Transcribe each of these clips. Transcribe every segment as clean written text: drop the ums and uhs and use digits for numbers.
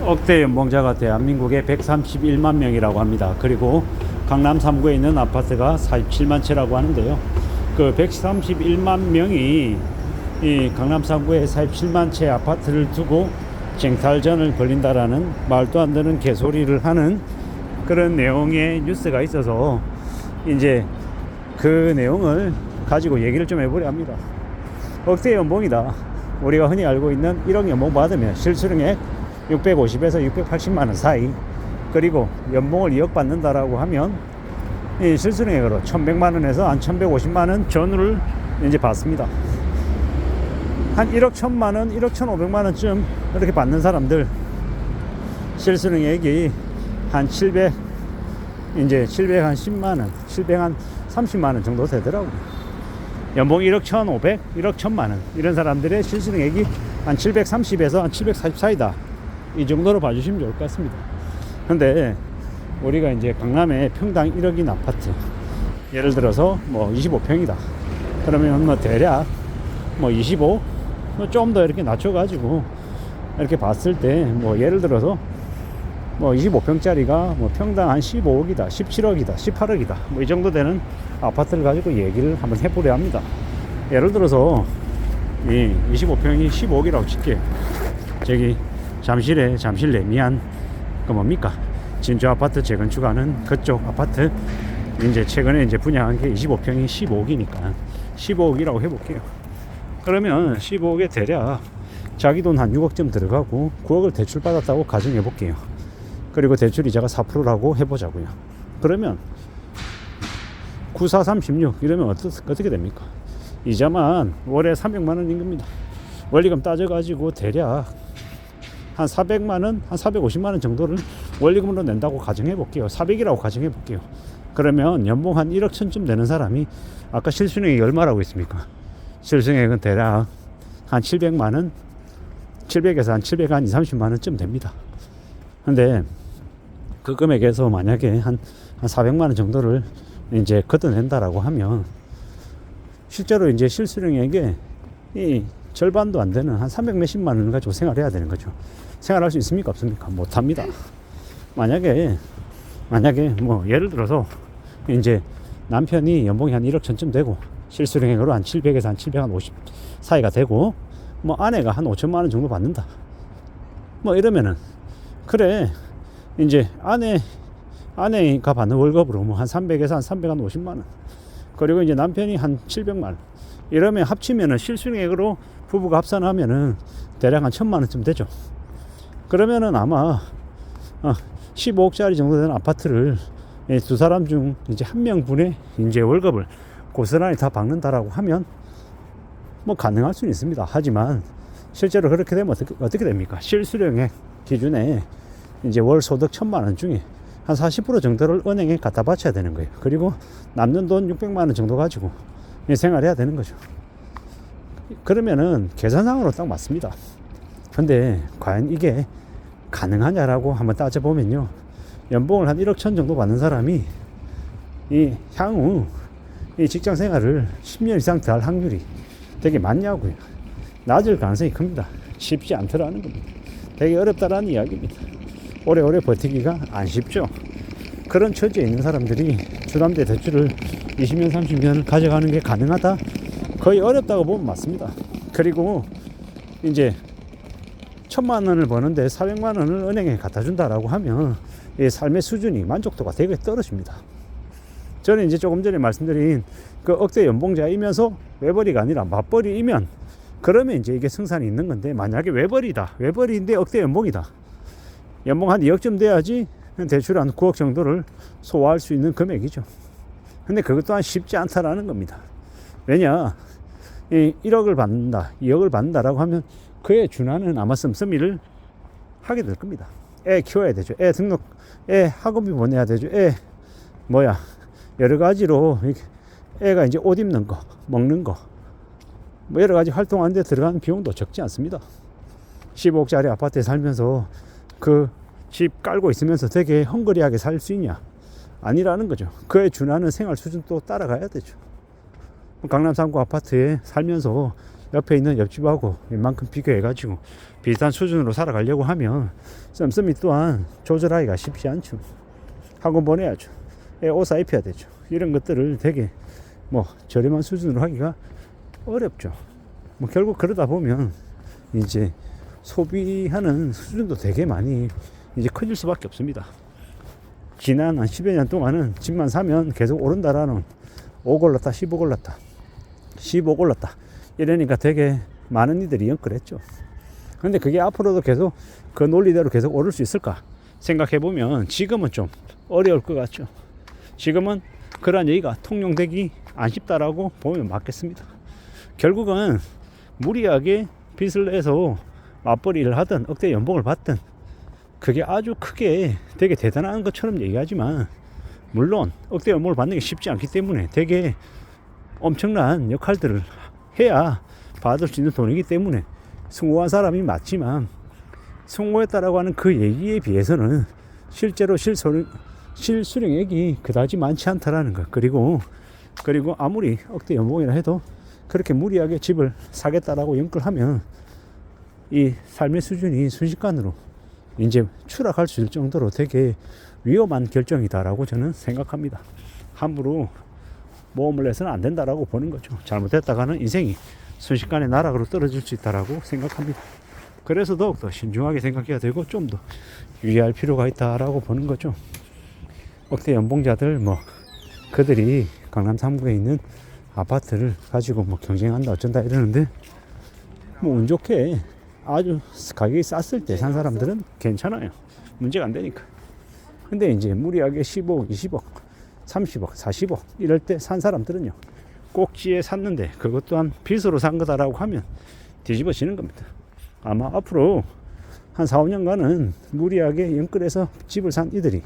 억대 연봉자가 대한민국에 131만 명이라고 합니다. 그리고 강남 3구에 있는 아파트가 47만 채라고 하는데요. 그 131만 명이 이 강남 3구에 47만 채 아파트를 두고 쟁탈전을 벌린다라는 말도 안 되는 개소리를 하는 그런 내용의 뉴스가 있어서 이제 그 내용을 가지고 얘기를 좀 해보려 합니다. 억대 연봉이다. 우리가 흔히 알고 있는 1억 연봉 받으면 실수령액 650에서 680만원 사이, 그리고 연봉을 2억 받는다라고 하면 이 실수령액으로 1100만원에서 한 1150만원 전후를 이제 받습니다. 한 1억 1000만원, 1억 1500만원쯤 이렇게 받는 사람들 실수령액이 한 700, 이제 700 한 10만원, 700 한 30만원 정도 되더라고요. 연봉 1억 1500, 1억 1000만원 이런 사람들의 실수령액이 한 730에서 한 740 사이다. 이 정도로 봐주시면 좋을 것 같습니다. 근데 우리가 이제 강남에 평당 1억인 아파트, 예를 들어서 뭐 25평이다. 그러면 뭐 대략 뭐 25, 뭐 좀 더 이렇게 낮춰가지고 이렇게 봤을 때 뭐 예를 들어서 뭐 25평짜리가 뭐 평당 한 15억이다, 17억이다, 18억이다, 뭐 이 정도 되는 아파트를 가지고 얘기를 한번 해보려 합니다. 예를 들어서 이 25평이 15억이라고 칠게요. 저기 잠실 레미안 그 뭡니까 진주 아파트 재건축하는 그쪽 아파트 이제 최근에 이제 분양한 게 25평이 15억이니까 15억이라고 해볼게요. 그러면 15억에 대략 자기 돈 한 6억쯤 들어가고 9억을 대출 받았다고 가정해 볼게요. 그리고 대출 이자가 4%라고 해보자고요. 그러면 9436 이러면 어떻게 됩니까? 이자만 월에 300만원인 겁니다. 원리금 따져가지고 대략 한 400만원, 한 450만원 정도를 원리금으로 낸다고 가정해 볼게요. 400이라고 가정해 볼게요. 그러면 연봉 한 1억 천쯤 되는 사람이 아까 실수령액이 얼마라고 했습니까? 실수령액은 대략 한 700만원, 700에서 한 700, 한 2, 30만원쯤 됩니다. 근데 그 금액에서 만약에 한 400만원 정도를 이제 걷어낸다라고 하면 실제로 이제 실수령액의 이 절반도 안 되는 한 300 몇십만 원을 가지고 생활해야 되는 거죠. 생활할 수 있습니까? 없습니까? 못합니다. 만약에 뭐 예를 들어서 이제 남편이 연봉이 한 1억 천쯤 되고 실수령액으로 한 700에서 한 750 사이가 되고 뭐 아내가 한 5천만 원 정도 받는다. 뭐 이러면은 그래 이제 아내가 받는 월급으로 뭐 한 300에서 한 350만 원, 그리고 이제 남편이 한 700만 원 이러면 합치면은 실수령액으로 부부가 합산하면은 대략 한 1000만 원쯤 되죠. 그러면은 아마 15억짜리 정도 되는 아파트를 두 사람 중 이제 한 명분의 이제 월급을 고스란히 다 박는다라고 하면 뭐 가능할 수는 있습니다. 하지만 실제로 그렇게 되면 어떻게 됩니까? 실수령액 기준에 이제 월 소득 1000만 원 중에 한 40% 정도를 은행에 갖다 바쳐야 되는 거예요. 그리고 남는 돈 600만 원 정도 가지고 생활해야 되는 거죠. 그러면은 계산상으로 딱 맞습니다. 근데 과연 이게 가능하냐라고 한번 따져보면요, 연봉을 한 1억 천 정도 받는 사람이 이 향후 이 직장 생활을 10년 이상 더 할 확률이 되게 많냐고요. 낮을 가능성이 큽니다. 쉽지 않더라는 겁니다. 되게 어렵다라는 이야기입니다. 오래오래 버티기가 안 쉽죠. 그런 처지에 있는 사람들이 주담대 대출을 20년 30년을 가져가는 게 가능하다? 거의 어렵다고 보면 맞습니다. 그리고 이제 1000만 원을 버는데 400만 원을 은행에 갖다 준다라고 하면 이 삶의 수준이, 만족도가 되게 떨어집니다. 저는 이제 조금 전에 말씀드린 그 억대 연봉자이면서 외벌이가 아니라 맞벌이이면 그러면 이제 이게 승산이 있는 건데, 만약에 외벌이인데 억대 연봉이다. 연봉 한 2억쯤 돼야지 대출 한 9억 정도를 소화할 수 있는 금액이죠. 근데 그것 또한 쉽지 않다라는 겁니다. 왜냐, 1억을 받는다, 2억을 받는다라고 하면 그에 준하는 아마 씀씀이를 하게 될 겁니다. 애 키워야 되죠. 애 등록, 애 학원비 보내야 되죠. 애 여러 가지로 애가 이제 옷 입는 거, 먹는 거, 뭐 여러 가지 활동하는데 들어가는 비용도 적지 않습니다. 15억짜리 아파트에 살면서 그 집 깔고 있으면서 되게 헝그리하게 살 수 있냐? 아니라는 거죠. 그에 준하는 생활 수준도 따라가야 되죠. 강남 3구 아파트에 살면서 옆에 있는 옆집하고 웬만큼 비교해가지고 비슷한 수준으로 살아가려고 하면 씀씀이 또한 조절하기가 쉽지 않죠. 학원 보내야죠. 옷 사입혀야 되죠. 이런 것들을 되게 뭐 저렴한 수준으로 하기가 어렵죠. 뭐 결국 그러다 보면 이제 소비하는 수준도 되게 많이 이제 커질 수밖에 없습니다. 지난 한 10여 년 동안은 집만 사면 계속 오른다라는 5 골랐다 15 골랐다 15 골랐다 이러니까 되게 많은 이들이 연끌했죠. 근데 그게 앞으로도 계속 그 논리대로 계속 오를 수 있을까 생각해보면 지금은 좀 어려울 것 같죠. 지금은 그러한 얘기가 통용되기 안 쉽다라고 보면 맞겠습니다. 결국은 무리하게 빚을 내서 맞벌이를 하든 억대 연봉을 받든 그게 아주 크게 되게 대단한 것처럼 얘기하지만 물론 억대 연봉을 받는 게 쉽지 않기 때문에 되게 엄청난 역할들을 해야 받을 수 있는 돈이기 때문에 성공한 사람이 맞지만 성공했다라고 하는 그 얘기에 비해서는 실제로 실수령액이 그다지 많지 않다라는 것. 그리고 아무리 억대 연봉이라 해도 그렇게 무리하게 집을 사겠다라고 연끌하면 이 삶의 수준이 순식간으로 이제 추락할 수 있을 정도로 되게 위험한 결정이다라고 저는 생각합니다. 함부로 모험을 해서는 안 된다라고 보는 거죠. 잘못했다가는 인생이 순식간에 나락으로 떨어질 수 있다라고 생각합니다. 그래서 더욱더 신중하게 생각해야 되고 좀 더 유의할 필요가 있다라고 보는 거죠. 억대 연봉자들 뭐 그들이 강남 3구에 있는 아파트를 가지고 뭐 경쟁한다 어쩐다 이러는데 뭐 운 좋게 아주 가격이 쌌을 때 산 사람들은 괜찮아요. 문제가 안 되니까. 근데 이제 무리하게 15억, 20억, 30억, 40억 이럴 때 산 사람들은요. 꼭지에 샀는데 그것 또한 빚으로 산 거다라고 하면 뒤집어지는 겁니다. 아마 앞으로 한 4, 5년간은 무리하게 연끌해서 집을 산 이들이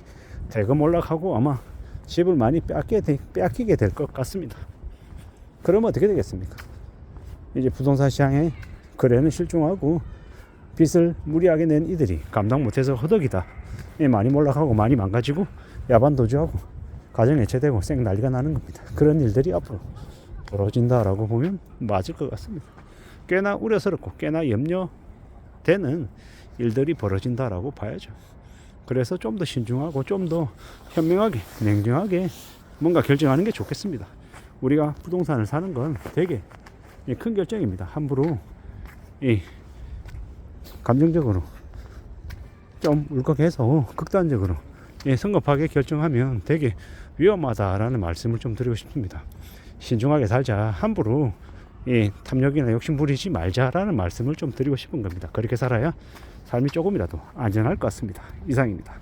대금 올라가고 아마 집을 많이 빼앗기게 될 것 같습니다. 그러면 어떻게 되겠습니까? 이제 부동산 시장에 거래는 실종하고 빚을 무리하게 낸 이들이 감당 못해서 허덕이다 많이 몰락하고 많이 망가지고 야반도주하고 가정 해체되고 쌩 난리가 나는 겁니다. 그런 일들이 앞으로 벌어진다라고 보면 맞을 것 같습니다. 꽤나 우려스럽고 꽤나 염려되는 일들이 벌어진다라고 봐야죠. 그래서 좀 더 신중하고 좀 더 현명하게 냉정하게 뭔가 결정하는 게 좋겠습니다. 우리가 부동산을 사는 건 되게 큰 결정입니다. 함부로 감정적으로 좀 울컥해서 극단적으로 성급하게 결정하면 되게 위험하다라는 말씀을 좀 드리고 싶습니다. 신중하게 살자, 함부로 탐욕이나 욕심 부리지 말자라는 말씀을 좀 드리고 싶은 겁니다. 그렇게 살아야 삶이 조금이라도 안전할 것 같습니다. 이상입니다.